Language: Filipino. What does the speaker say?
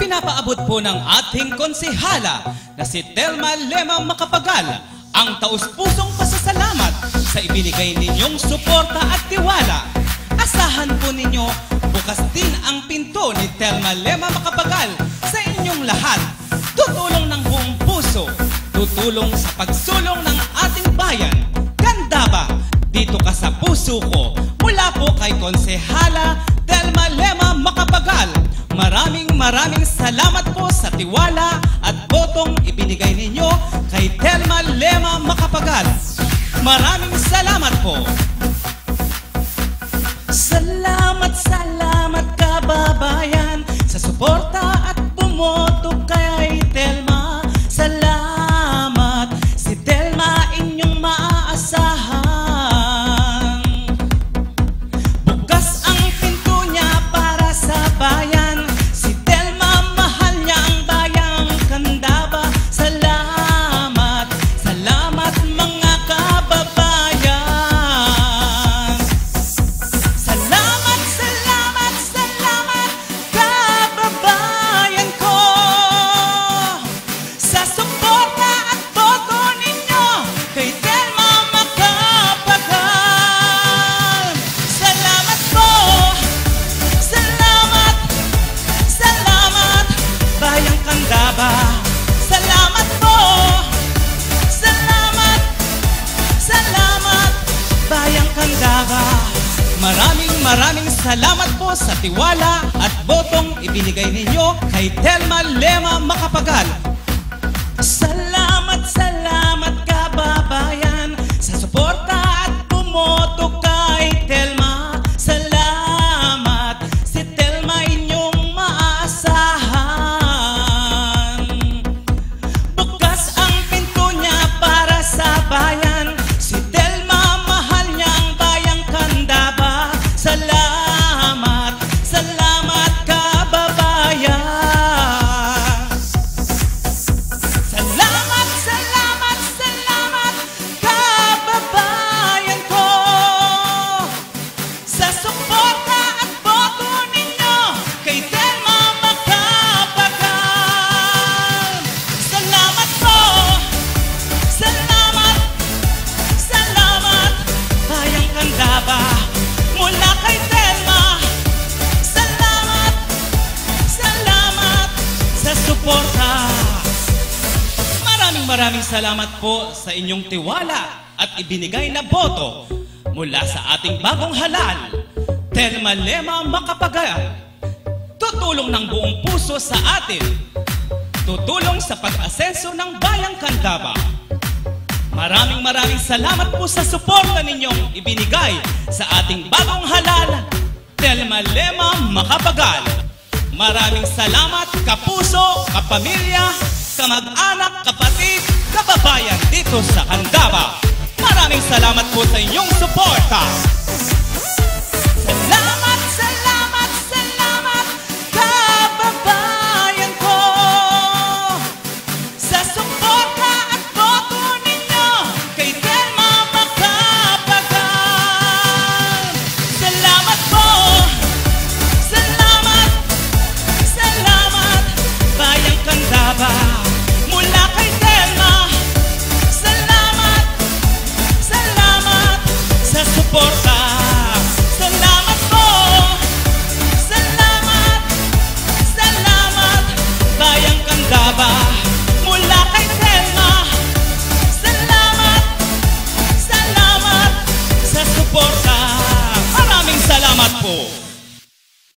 Pinapaabot po ng ating konsehala na si Telma Lema Macapagal ang taus-pusong pasasalamat sa ibinigay ninyong suporta at tiwala. Asahan po ninyo, bukas din ang pinto ni Telma Lema Macapagal sa inyong lahat. Tutulong ng buong puso, tutulong sa pagsulong ng ating bayan. Ganda ba? Dito ka sa puso ko. Mula po kay Konsehala Telma Lema Macapagal. Maraming salamat po sa tiwala at botong ibinigay ninyo kay Telma Lema Macapagal. Maraming salamat po. Salamat kababayan sa suporta at bumoto kay Telma. Salamat, si Telma inyong maaasahan. Bukas ang pinto niya para sa bayan. Si Telma mahal niya ang bayang Candaba. Salamat mga kababayan. Salamat kababayan ko sa suporta at boto ninyo kay Telma Macapagal. Salamat po. Salamat bayang Candaba. Salamat po. Salamat bayang Candaba. Maraming salamat po sa tiwala at botong ibinigay ninyo kay Telma Lema Macapagal. Salamat kababayan sa suporta at bumoto kay Telma. Salamat, si Telma inyong maaasahan. Bukas ang pinto niya para sa bayan. Si Telma mahal niya ang bayang Candaba. Salamat kababayan. Salamat kababayan ko sa suporta at boto ninyo kay Telma Macapagal. Salamat po. Salamat bayang Candaba. Mula kay Telma, salamat sa suporta. Maraming salamat po sa inyong tiwala at ibinigay na boto mula sa ating bagong halal, Telma Lema Macapagal. Tutulong ng buong puso sa atin, tutulong sa pag-asenso ng bayang Candaba. Maraming salamat po sa suporta ninyong ibinigay sa ating bagong halal, Telma Lema Macapagal. Maraming salamat kapuso, kapamilya, kamag-anak, kapatid, kababayan dito sa Candaba. Maraming salamat po sa inyong suporta.